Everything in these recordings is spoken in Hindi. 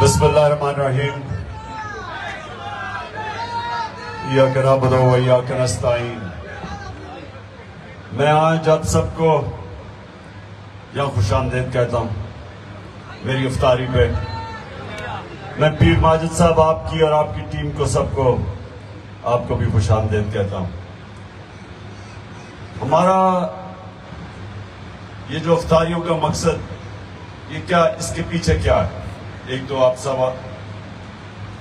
बिस्मिल्लाहिर्रहमानिर्रहीम। इय्याका नअबुदु व इय्याका नस्तईन। मैं आज आप सबको यहाँ खुशामदीद कहता हूँ मेरी इफ्तारी पे। मैं पीर माजिद साहब आपकी और आपकी टीम को सबको आपको भी खुशामदीद कहता हूँ। हमारा ये जो इफ्तारियों का मकसद, ये क्या, इसके पीछे क्या है? एक तो आप सब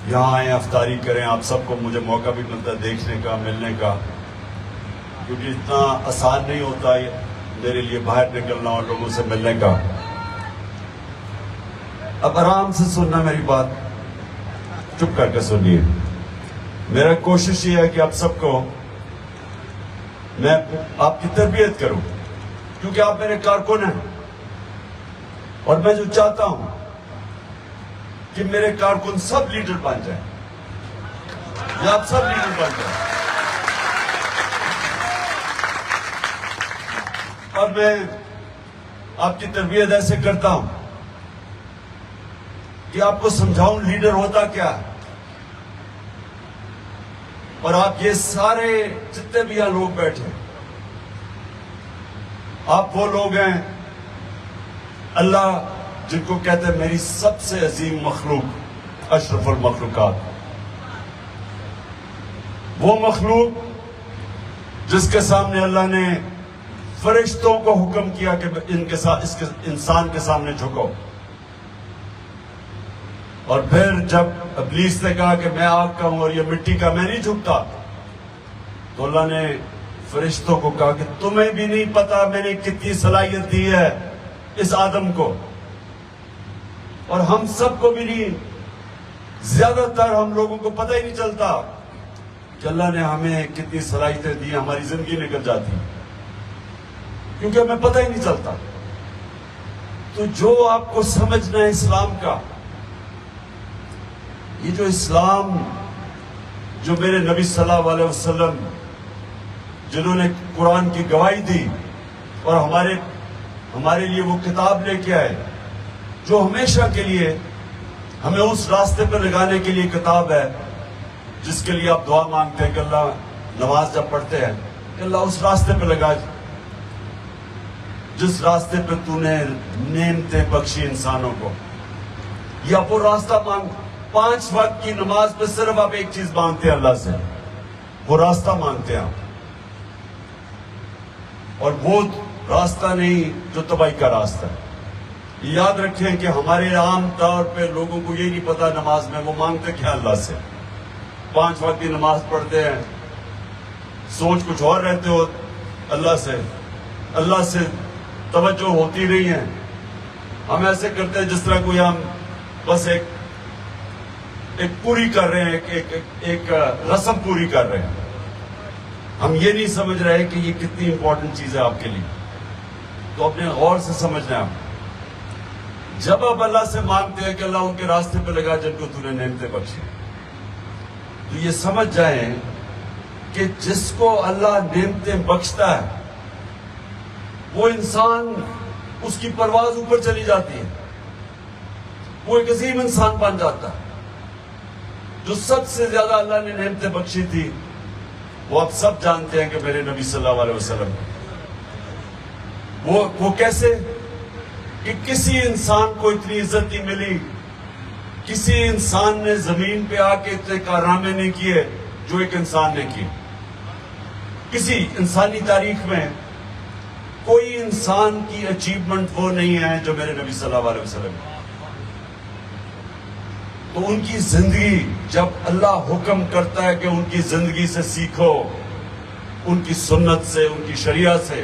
यहाँ आए, इफ्तारी करें, आप सबको मुझे मौका भी मिलता है देखने का, मिलने का, क्योंकि इतना आसान नहीं होता है मेरे लिए बाहर निकलना और लोगों से मिलने का। अब आराम से सुनना मेरी बात, चुप करके सुनिए। मेरा कोशिश ये है कि आप सबको मैं आपकी तरबियत करूं, क्योंकि आप मेरे कारकुन हैं और मैं जो चाहता हूं कि मेरे कारकुन सब लीडर बन जाए, या आप सब लीडर बन जाए। और मैं आपकी तरबियत ऐसे करता हूं कि आपको समझाऊं लीडर होता क्या है। और आप ये सारे जितने भी यहां लोग बैठे, आप वो लोग हैं अल्लाह जिनको कहते हैं मेरी सबसे अजीम मखलूक, अशरफुल मखलूकात। वो मखलूक जिसके सामने अल्लाह ने फरिश्तों को हुक्म किया कि इनके साथ, इसके इंसान के सामने झुको। और फिर जब इब्लीस ने कहा कि मैं आग का हूं और ये मिट्टी का, मैं नहीं झुकता, तो अल्लाह ने फरिश्तों को कहा कि तुम्हें भी नहीं पता मैंने कितनी सलाहियत दी है इस आदम को, और हम सबको भी नहीं, ज्यादातर हम लोगों को पता ही नहीं चलता कि अल्लाह ने हमें कितनी सलाहियतें दी, हमारी जिंदगी निकल जाती क्योंकि हमें पता ही नहीं चलता। तो जो आपको समझना है इस्लाम का, ये जो इस्लाम, जो मेरे नबी सल्लल्लाहु अलैहि वसल्लम जिन्होंने कुरान की गवाही दी और हमारे लिए वो किताब लेके आए, जो हमेशा के लिए हमें उस रास्ते पर लगाने के लिए किताब है जिसके लिए आप दुआ मांगते हैं कि अल्लाह, नमाज जब पढ़ते हैं कि अल्लाह उस रास्ते पर लगा जिस रास्ते पर तूने नेमतें बख्शी इंसानों को, या वो रास्ता मांग। 5 वक्त की नमाज पे सिर्फ आप एक चीज मांगते हैं अल्लाह से, वो रास्ता मांगते हैं आप, और वो रास्ता नहीं जो तबाही का रास्ता है। याद रखें कि हमारे आम तौर पे लोगों को ये नहीं पता नमाज में वो मांगते क्या अल्लाह से। 5 वक्त की नमाज पढ़ते हैं, सोच कुछ और रहते हो अल्लाह से तवज्जो होती नहीं है। हम ऐसे करते हैं जिस तरह कोई हम बस एक पूरी कर रहे हैं, एक रस्म पूरी कर रहे हैं। हम ये नहीं समझ रहे कि ये कितनी इंपॉर्टेंट चीज है आपके लिए। तो अपने गौर से समझना है। जब आप अल्लाह से मांगते हैं कि अल्लाह उनके रास्ते पे लगा जिनको तूने नेमतें बख्शी, तो ये समझ जाएं कि जिसको अल्लाह नेमतें बख्शता है वो इंसान, उसकी परवाज ऊपर चली जाती है, वो एक अजीम इंसान बन जाता है। जो सबसे ज्यादा अल्लाह ने नेमतें बख्शी थी वो आप सब जानते हैं कि मेरे नबी सल्लल्लाहु अलैहि वसल्लम। वो कैसे कि किसी इंसान को इतनी इज्जत नहीं मिली, किसी इंसान ने जमीन पे आके इतने कारनामे नहीं किए जो एक इंसान ने किए। किसी इंसानी तारीख में कोई इंसान की अचीवमेंट वो नहीं है जो मेरे नबी सल्लल्लाहु अलैहि वसल्लम। तो उनकी जिंदगी, जब अल्लाह हुक्म करता है कि उनकी जिंदगी से सीखो, उनकी सुन्नत से, उनकी शरीयत से,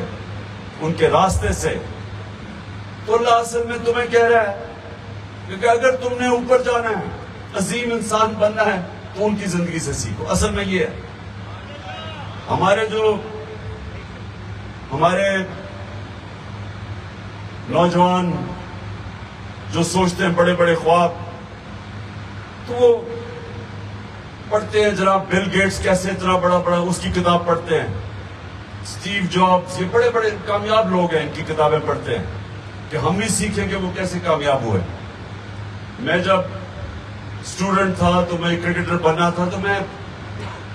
उनके रास्ते से, तो अल्लाह असल में तुम्हें कह रहा है कि अगर तुमने ऊपर जाना है, अजीम इंसान बनना है, तो उनकी जिंदगी से सीखो। असल में ये है हमारे नौजवान जो सोचते हैं बड़े बड़े ख्वाब, तो वो पढ़ते हैं जनाब बिल गेट्स कैसे इतना बड़ा उसकी किताब पढ़ते हैं, स्टीव जॉब्स, ये बड़े बड़े कामयाब लोग हैं, इनकी किताबें पढ़ते हैं कि हम भी सीखें कि वो कैसे कामयाब हुए। मैं जब स्टूडेंट था तो मैं क्रिकेटर बनना था, तो मैं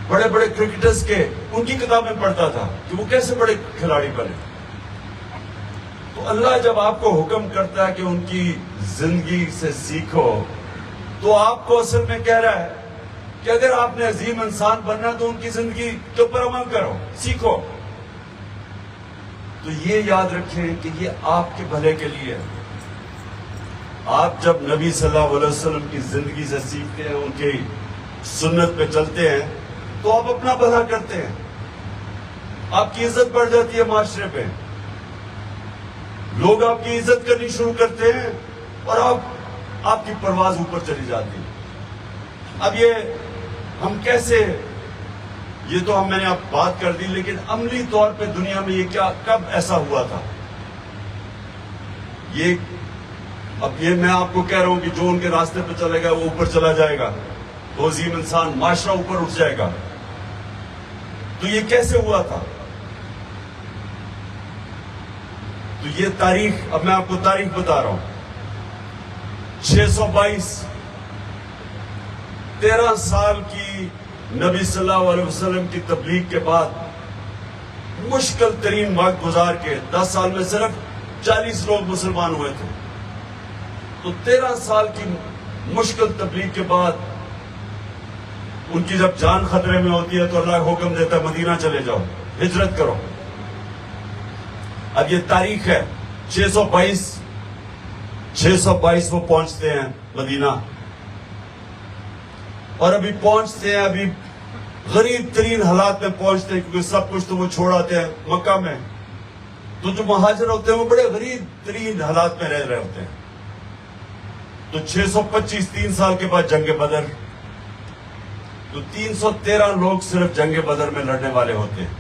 बड़े बड़े क्रिकेटर्स के उनकी किताबें पढ़ता था कि वो कैसे बड़े खिलाड़ी बने। तो अल्लाह जब आपको हुक्म करता है कि उनकी जिंदगी से सीखो, तो आपको असल में कह रहा है कि अगर आपने अजीम इंसान बनना तो उनकी जिंदगी के ऊपर अमल करो, सीखो। तो ये याद रखें कि ये आपके भले के लिए है। आप जब नबी सल्लल्लाहु अलैहि वसल्लम की जिंदगी से सीखते हैं, उनकी सुन्नत पे चलते हैं, तो आप अपना भला करते हैं, आपकी इज्जत बढ़ जाती है माशरे पे, लोग आपकी इज्जत करनी शुरू करते हैं और आपकी परवाज ऊपर चली जाती है। अब ये हम कैसे, ये तो मैंने आप बात कर दी, लेकिन अमली तौर पे दुनिया में ये क्या कब ऐसा हुआ था? अब ये मैं आपको कह रहा हूं कि जो उनके रास्ते पे चलेगा वो ऊपर चला जाएगा, तो अजीम इंसान, माशरा ऊपर उठ जाएगा। तो ये कैसे हुआ था? तो ये तारीख, अब मैं आपको तारीख बता रहा हूं। 622 13 साल की नबी सल्लल्लाहु अलैहि वसल्लम की तबलीग के बाद मुश्किल तरीन वक्त गुजार के 10 साल में सिर्फ 40 लोग मुसलमान हुए थे। तो 13 साल की मुश्किल तबलीग के बाद उनकी जब जान खतरे में होती है तो अल्लाह हुक्म देता है मदीना चले जाओ, हिजरत करो। अब ये तारीख है 622 वो पहुंचते हैं मदीना, और अभी पहुंचते हैं, अभी गरीब तरीन हालात में पहुंचते हैं, क्योंकि सब कुछ तो वो छोड़ आते हैं मक्का में। तो जो मुहाजिर होते हैं वो बड़े गरीब तरीन हालात में रह रहे होते हैं। तो 625 3 साल के बाद जंग बदर, तो 313 लोग सिर्फ जंग बदर में लड़ने वाले होते हैं,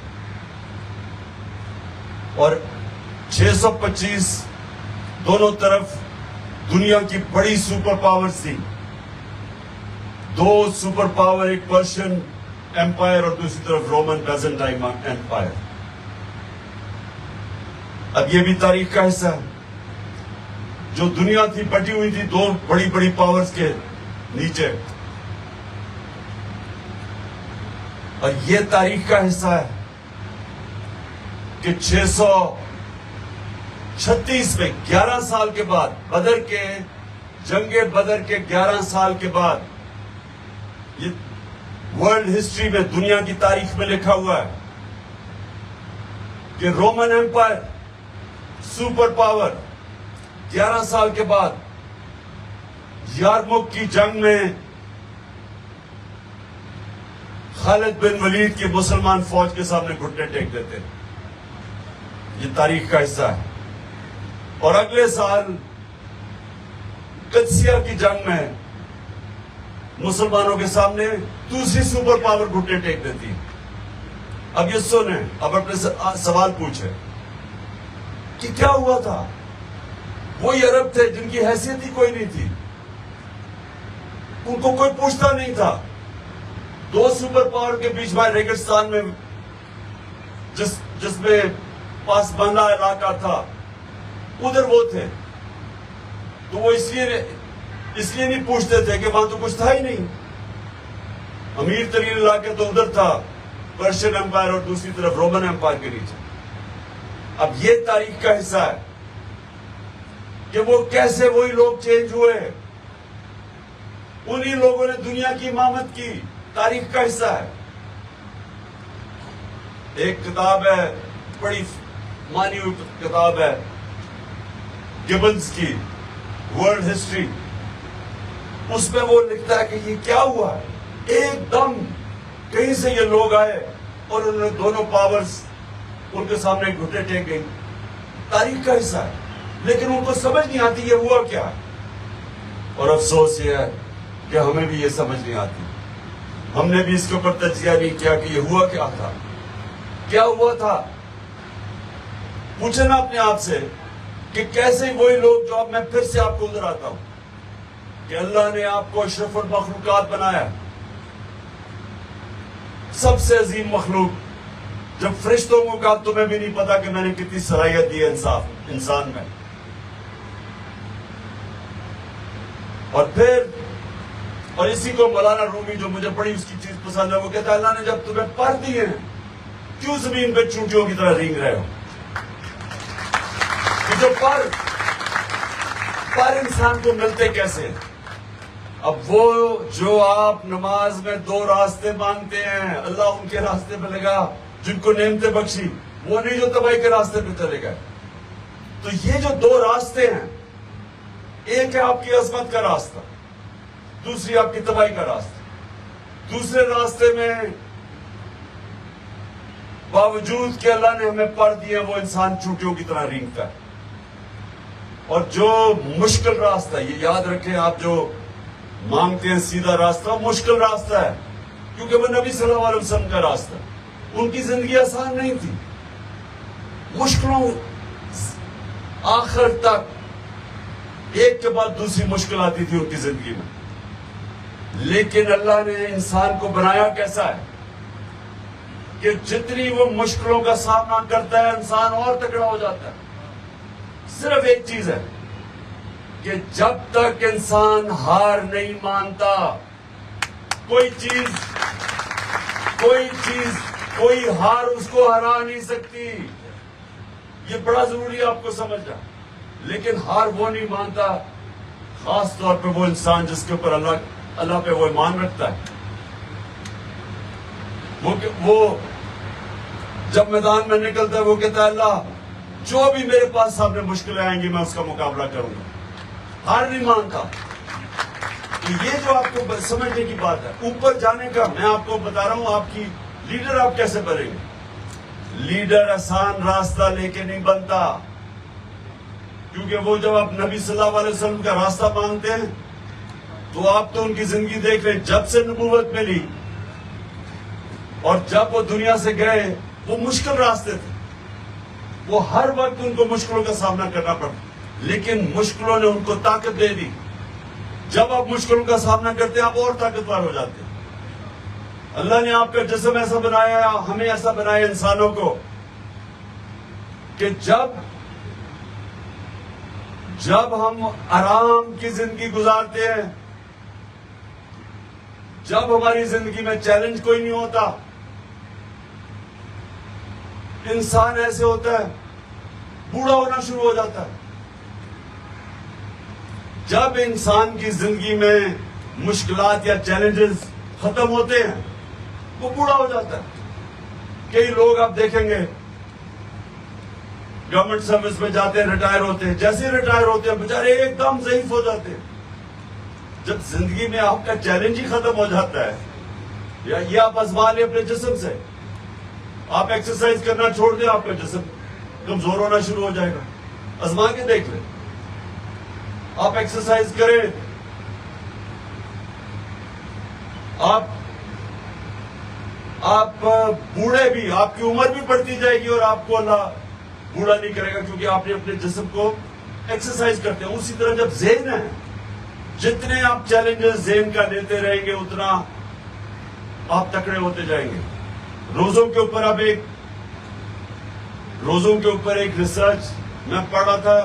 और 625 दोनों तरफ दुनिया की बड़ी सुपर पावर्स थी। 2 सुपर पावर, एक पर्शियन एम्पायर और दूसरी तरफ रोमन बेजेंटाइन एम्पायर। अब ये भी तारीख का हिस्सा है। जो दुनिया थी बटी हुई थी 2 बड़ी बड़ी पावर्स के नीचे, और ये तारीख का हिस्सा है कि 636 में 11 साल के बाद, बदर के जंगे बदर के 11 साल के बाद, ये वर्ल्ड हिस्ट्री में, दुनिया की तारीख में लिखा हुआ है कि रोमन एम्पायर सुपर पावर 11 साल के बाद यारमुक की जंग में खालिद बिन वलीद की मुसलमान फौज के सामने घुटने टेक देते। ये तारीख का हिस्सा है। और अगले साल कदसिया की जंग में मुसलमानों के सामने दूसरी सुपर पावर घुटने टेक देती है। अब ये सुने, अब अपने सवाल पूछे कि क्या हुआ था? वही अरब थे जिनकी हैसियत ही कोई नहीं थी, उनको कोई पूछता नहीं था। 2 सुपर पावर के बीच में रेगिस्तान में जिसमें पासबाना इलाका था, उधर वो थे, तो वो इसलिए नहीं पूछते थे कि वहां तो कुछ था ही नहीं। अमीर तरीन इलाके तो उधर था, पर्शियन एम्पायर और दूसरी तरफ रोमन एम्पायर के नीचे। अब ये तारीख का हिस्सा है कि वो कैसे वही लोग चेंज हुए, उन्हीं लोगों ने दुनिया की इमामत की। तारीख का हिस्सा है। एक किताब है, बड़ी मानी हुई किताब है गिबन्स की, वर्ल्ड हिस्ट्री। उसमें वो लिखता है कि ये क्या हुआ, एकदम कहीं से ये लोग आए और उन्होंने दोनों पावर्स उनके सामने घुटने टेक गई। तारीख का हिस्सा है, लेकिन उनको समझ नहीं आती ये हुआ क्या। और अफसोस ये है कि हमें भी ये समझ नहीं आती। हमने भी इसके ऊपर तजिया नहीं किया कि ये हुआ क्या था, क्या हुआ था। पूछे ना अपने आप से कि कैसे वही लोग, जो अब मैं फिर से आपको उधर आता हूं कि अल्लाह ने आपको अशरफुल मखलूकात बनाया, सबसे अजीम मखलूक। जब फरिश्तों को कहा तुम्हें भी नहीं पता कि मैंने कितनी सलाहियत दी है इंसान में। और फिर और इसी को मौलाना रूमी, जो मुझे बड़ी उसकी चीज पसंद है, वो कहता है अल्लाह ने जब तुम्हें पर दिए हैं, क्यों जमीन पे चूंटियों की तरह रेंग रहे हो? कि जो पर इंसान को मिलते कैसे? अब वो जो आप नमाज में दो रास्ते मांगते हैं, अल्लाह उनके रास्ते पे लगा जिनको नेमतें बख्शी, वो नहीं जो तबाही के रास्ते पे चले गए। तो ये जो दो रास्ते हैं, एक है आपकी अजमत का रास्ता, दूसरी आपकी तबाही का रास्ता। दूसरे रास्ते में बावजूद कि अल्लाह ने हमें पर दिए, वो इंसान चूंटियों की तरह रेंगता है। और जो मुश्किल रास्ता, ये याद रखें आप, जो मांगते हैं सीधा रास्ता, मुश्किल रास्ता है, क्योंकि वो नबी सल्लल्लाहु अलैहि वसल्लम का रास्ता। उनकी जिंदगी आसान नहीं थी, मुश्किलों आखिर तक एक के बाद दूसरी मुश्किल आती थी उनकी जिंदगी में। लेकिन अल्लाह ने इंसान को बनाया कैसा है कि जितनी वो मुश्किलों का सामना करता है, इंसान और तगड़ा हो जाता है। सिर्फ एक चीज है कि जब तक इंसान हार नहीं मानता, कोई कोई हार उसको हरा नहीं सकती। ये बड़ा जरूरी है आपको समझना। लेकिन हार वो नहीं मानता, खास तौर पे वो इंसान जिसके ऊपर अल्लाह पे वो ईमान रखता है। वो जब मैदान में निकलता है, वो कहता है अल्लाह जो भी मेरे पास सामने मुश्किलें आएंगी मैं उसका मुकाबला करूंगा, हार नहीं मानता। तो ये जो आपको समझने की बात है, ऊपर जाने का मैं आपको बता रहा हूं, आपकी लीडर आप कैसे बनेंगे। लीडर आसान रास्ता लेके नहीं बनता, क्योंकि वो जब आप नबी सल्लल्लाहु अलैहि वसल्लम का रास्ता मांगते हैं, तो आप तो उनकी जिंदगी देख रहे, जब से नबूवत मिली और जब वो दुनिया से गए, वो मुश्किल रास्ते थे। वो हर वक्त उनको मुश्किलों का सामना करना पड़ा, लेकिन मुश्किलों ने उनको ताकत दे दी। जब आप मुश्किलों का सामना करते हैं, आप और ताकतवर हो जाते हैं। अल्लाह ने आपका जिस्म ऐसा बनाया, हमें ऐसा बनाया इंसानों को, कि जब हम आराम की जिंदगी गुजारते हैं, जब हमारी जिंदगी में चैलेंज कोई नहीं होता, इंसान ऐसे होता है, बूढ़ा होना शुरू हो जाता है। जब इंसान की जिंदगी में मुश्किलात या चैलेंजेस खत्म होते हैं, वो बूढ़ा हो जाता है। कई लोग आप देखेंगे गवर्नमेंट सर्विस में जाते हैं, रिटायर होते हैं, जैसे रिटायर होते हैं बेचारे एकदम ज़ईफ हो जाते हैं। जब जिंदगी में आपका चैलेंज ही खत्म हो जाता है, या ये आप आजमा लें अपने जिस्म से, आप एक्सरसाइज करना छोड़ दें, आपका जिस्म कमजोर होना शुरू हो जाएगा। आजमा के देख लें, आप एक्सरसाइज करें, आप बूढ़े भी, आपकी उम्र भी बढ़ती जाएगी और आपको अल्लाह बूढ़ा नहीं करेगा, क्योंकि आपने अपने जिस्म को एक्सरसाइज करते हैं। उसी तरह जब ज़हन है, जितने आप चैलेंजेस ज़हन का लेते रहेंगे, उतना आप तकड़े होते जाएंगे। रोजों के ऊपर एक रिसर्च मैं पढ़ रहा था,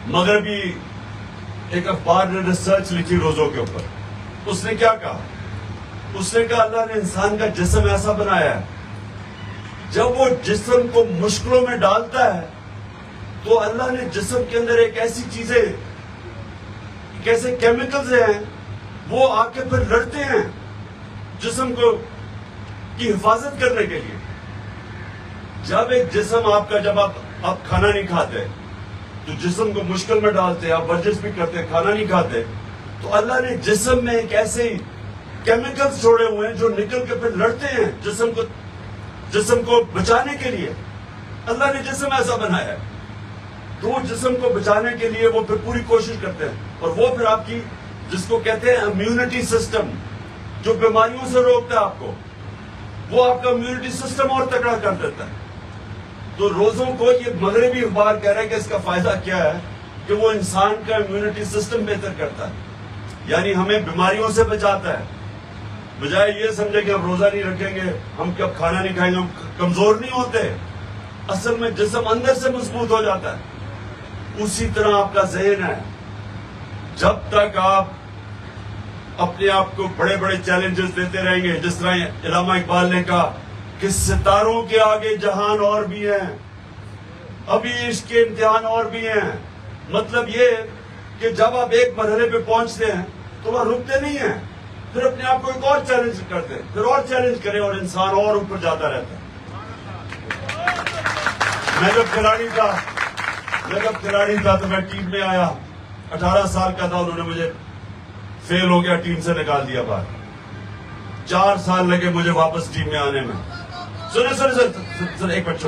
मगरबी एक अखबार ने रिसर्च लिखी रोजों के ऊपर। उसने क्या कहा, उसने कहा अल्लाह ने इंसान का जिस्म ऐसा बनाया है, जब वो जिस्म को मुश्किलों में डालता है, तो अल्लाह ने जिस्म के अंदर एक ऐसी चीजें, कैसे केमिकल्स हैं, वो आके फिर लड़ते हैं जिस्म को की हिफाजत करने के लिए। जब एक जिस्म आपका, जब आप खाना नहीं खाते, तो जिस्म को मुश्किल में डालते, आप वर्जिश भी करते, खाना नहीं खाते, तो अल्लाह ने जिस्म में एक ऐसे केमिकल्स छोड़े हुए हैं जो निकल के फिर लड़ते हैं जिस्म को बचाने के लिए। अल्लाह ने जिस्म ऐसा बनाया है, तो जिस्म को बचाने के लिए वो फिर पूरी कोशिश करते हैं, और वो फिर आपकी, जिसको कहते हैं इम्यूनिटी सिस्टम, जो बीमारियों से रोकता है आपको, वो आपका इम्यूनिटी सिस्टम और तगड़ा कर देता है। तो रोजों को ये मगरबी अखबार कह रहा है कि इसका फायदा क्या है, कि वो इंसान का इम्यूनिटी सिस्टम बेहतर करता है, यानी हमें बीमारियों से बचाता है। बजाय ये समझे कि हम रोजा नहीं रखेंगे, हम कब खाना नहीं खाएंगे, हम कमजोर नहीं होते, असल में जिस्म अंदर से मजबूत हो जाता है। उसी तरह आपका ज़हन है, जब तक आप अपने आप को बड़े बड़े चैलेंजेस देते रहेंगे। जिस तरह इलामा इकबाल ने कहा कि सितारों के आगे जहान और भी हैं, अभी इसके इम्तिहान और भी हैं। मतलब ये कि जब आप एक मरहले पे पहुंचते हैं तो वह रुकते नहीं हैं, फिर अपने आप को एक और चैलेंज करते हैं, फिर और चैलेंज करें और इंसान और ऊपर जाता रहता है। मैं जब खिलाड़ी था तो मैं टीम में आया, 18 साल का था, उन्होंने मुझे फेल हो गया, टीम से निकाल दिया बाहर। 4 साल लगे मुझे वापस टीम में आने में। सुने सर एक मिनट,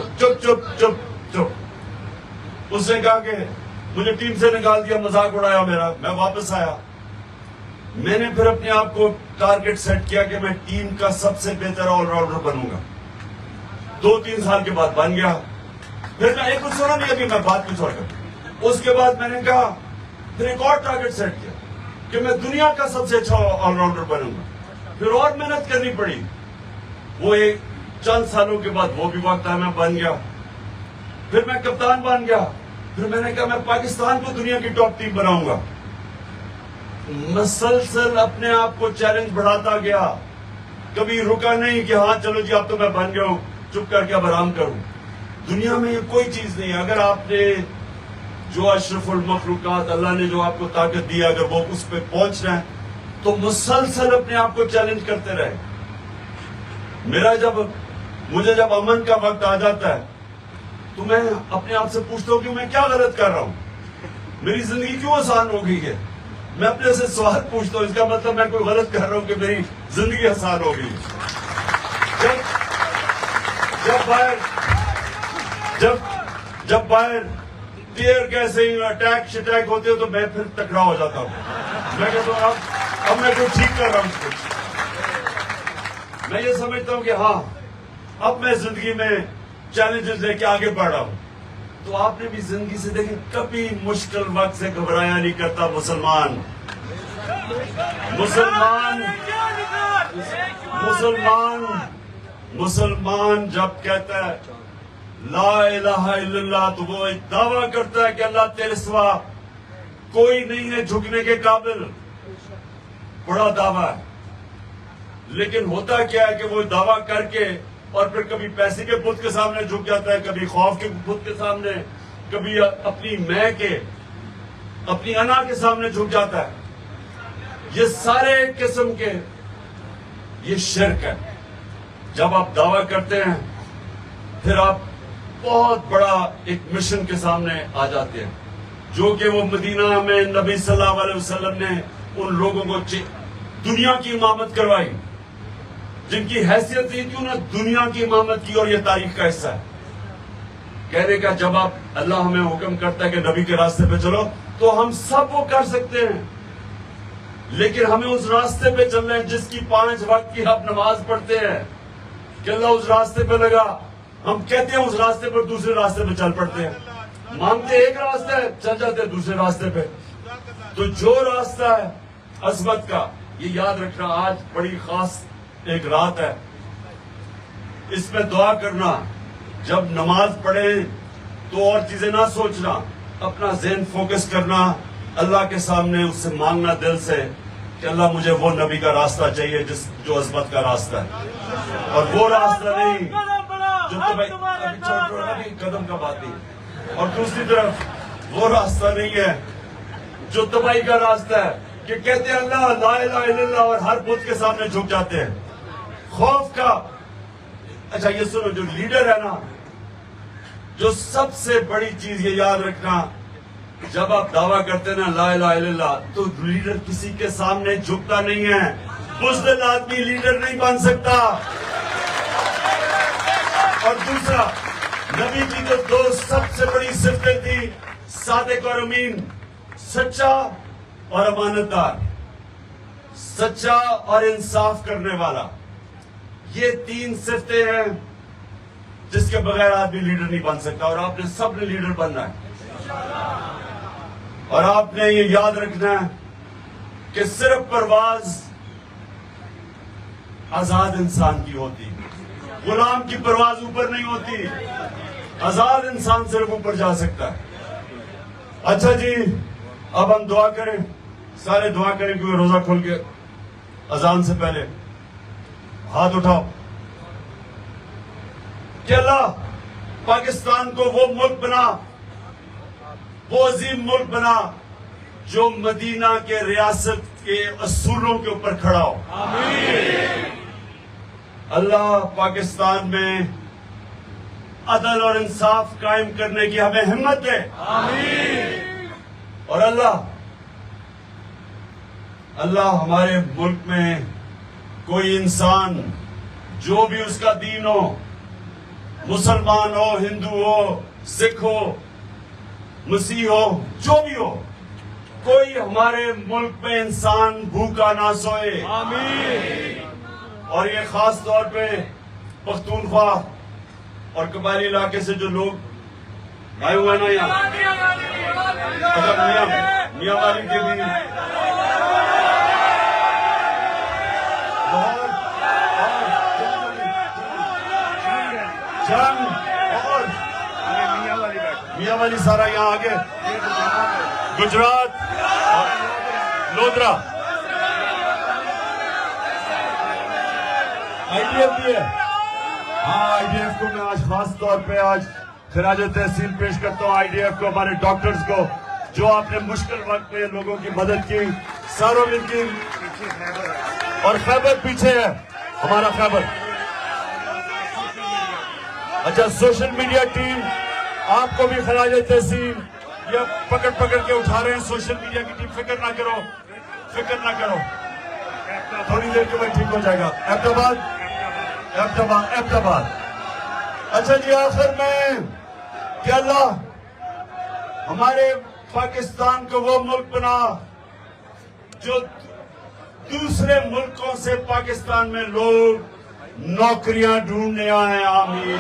चुप। उसने कहा कि मुझे टीम से निकाल दिया, मजाक उड़ाया मेरा। मैं वापस आया, मैंने फिर अपने आप को टारगेट सेट किया कि मैं टीम का सबसे बेहतर ऑलराउंडर बनूंगा। 2-3 साल के बाद बन गया। फिर मैं एक कुछ सुना नहीं, अभी मैं बात कुछ और कर। उसके बाद मैंने कहा, फिर एक और टारगेट सेट किया कि मैं दुनिया का सबसे अच्छा ऑलराउंडर बनूंगा। फिर और मेहनत करनी पड़ी। वो एक चंद सालों के बाद वो भी वक्त आया, मैं बन गया। फिर मैं कप्तान बन गया। फिर मैंने कहा मैं पाकिस्तान को दुनिया की टॉप टीम बनाऊंगा। मसलसल अपने आप को चैलेंज बढ़ाता गया, कभी रुका नहीं कि हाँ चलो जी अब तो मैं बन गया हूं, चुप करके अब आराम करूं। दुनिया में ये कोई चीज नहीं है। अगर आपने जो अशरफुल मखलूकात अल्लाह ने जो आपको ताकत दी, अगर वो उस पर पहुंचना है तो मुसलसल अपने आप को चैलेंज करते रहे। मुझे जब अमन का वक्त आ जाता है तो मैं अपने आप से पूछता हूं कि मैं क्या गलत कर रहा हूं, मेरी जिंदगी क्यों आसान हो गई है। मैं अपने से सवाल पूछता हूं, इसका मतलब मैं कोई गलत कर रहा हूं कि मेरी जिंदगी आसान हो गई। जब बाहर टीयर गैस अटैक होते हो तो मैं फिर तकड़ा हो जाता हूं। मैं कहता हूं अब मैं कुछ ठीक कर रहा हूं कुछ। मैं ये समझता हूं कि हाँ अब मैं जिंदगी में चैलेंजेस लेके आगे बढ़ रहा हूं। तो आपने भी जिंदगी से देखें, कभी मुश्किल वक्त से घबराया नहीं करता मुसलमान। मुसलमान जब कहता है ला इलाहा इल्लल्लाह तो वो एक दावा करता है कि अल्लाह तेरे सिवा कोई नहीं है झुकने के काबिल। बड़ा दावा है, लेकिन होता क्या है कि वो दावा करके और फिर कभी पैसे के बुत के सामने झुक जाता है, कभी खौफ के बुत के सामने, कभी अपनी मैं के, अपनी अना के सामने झुक जाता है। ये सारे किस्म के ये शिर्क है। जब आप दावा करते हैं फिर आप बहुत बड़ा एक मिशन के सामने आ जाते हैं, जो कि वो मदीना में नबी सल्लल्लाहु अलैहि वसल्लम ने उन लोगों को दुनिया की इमामत करवाई, जिनकी हैसियत थी कि उन्होंने दुनिया की इमामत की, और ये तारीख का हिस्सा है। कहने का जब आप अल्लाह हमें हुक्म करता है कि नबी के रास्ते पे चलो, तो हम सब वो कर सकते हैं, लेकिन हमें उस रास्ते पे चलना है जिसकी 5 वक्त की आप नमाज पढ़ते हैं कि अल्लाह उस रास्ते पे लगा। हम कहते हैं उस रास्ते पर, दूसरे रास्ते पे चल पड़ते हैं। मानते एक रास्ता है, चल जाते हैं दूसरे रास्ते पे। तो जो रास्ता है अजमत का, ये याद रखना। आज बड़ी खास एक रात है, इसमें दुआ करना। जब नमाज पढ़े तो और चीजें ना सोचना, अपना ज़हन फोकस करना अल्लाह के सामने, उससे मांगना दिल से कि अल्लाह मुझे वो नबी का रास्ता चाहिए जो अजमत का रास्ता है, और वो रास्ता नहीं जो तो भाई कदम का बात नहीं। और दूसरी तरफ वो रास्ता नहीं है जो तबाही का रास्ता है कि कहते हैं अल्लाह ला इलाहा इल्लल्लाह और हर बुत के सामने झुक जाते हैं। खौफ का, अच्छा ये सुनो, जो लीडर है ना, जो सबसे बड़ी चीज ये याद रखना, जब आप दावा करते हैं ना ला इलाहा इल्लल्लाह, तो लीडर किसी के सामने झुकता नहीं है। बुज़दिल आदमी लीडर नहीं बन सकता। और दूसरा, नबी की जो 2 सबसे बड़ी सिफतें थी, सादिक और अमीन, सच्चा और अमानतदार, सच्चा और इंसाफ करने वाला। ये 3 सिफतें हैं जिसके बगैर आदमी लीडर नहीं बन सकता, और आपने सबने लीडर बनना है। और आपने ये याद रखना है कि सिर्फ परवाज आजाद इंसान की होती, गुलाम की परवाज ऊपर नहीं होती। आजाद इंसान सिर्फ ऊपर जा सकता है। अच्छा जी, अब हम दुआ करें, सारे दुआ करें, क्योंकि रोजा खोल के अजान से पहले हाथ उठाओ कि अल्लाह पाकिस्तान को वो मुल्क बना, वो अजीम मुल्क बना जो मदीना के रियासत के असूलों के ऊपर खड़ा हो। आमीन। अल्लाह पाकिस्तान में अदल और इंसाफ कायम करने की हमें हिम्मत दे। आमीन। और अल्लाह हमारे मुल्क में कोई इंसान जो भी उसका दीन हो, मुसलमान हो, हिंदू हो, सिख हो, मसीह हो, जो भी हो, कोई हमारे मुल्क में इंसान भूखा ना सोए। आमीन। और ये खास तौर पे पख्तूनख्वा और कबायली इलाके से जो लोग आए हुए हैं ना यहाँ, मियाँ वाली के भी जंग और मियाँ वाली सारा यहाँ आगे, गुजरात और लोधरा, आईडीएफ भी है। हाँ, आईडीएफ को मैं आज खास तौर पे आज खिराज तहसीन पेश करता हूँ आईडीएफ को, हमारे डॉक्टर्स को, जो आपने मुश्किल वक्त में लोगों की मदद की। सारों की और खैबर पीछे है, हमारा खैबर। अच्छा, सोशल मीडिया टीम आपको भी खिराज तहसीन, ये पकड़ पकड़ के उठा रहे हैं सोशल मीडिया की टीम। फिक्र ना करो, फिक्र ना करो, थोड़ी देर के बाद ठीक हो जाएगा। अहमदाबाद। अच्छा जी, आखिर में क्या अल्लाह हमारे पाकिस्तान को वो मुल्क बना जो दूसरे मुल्कों से पाकिस्तान में लोग नौकरियां ढूंढने आए। आमीन।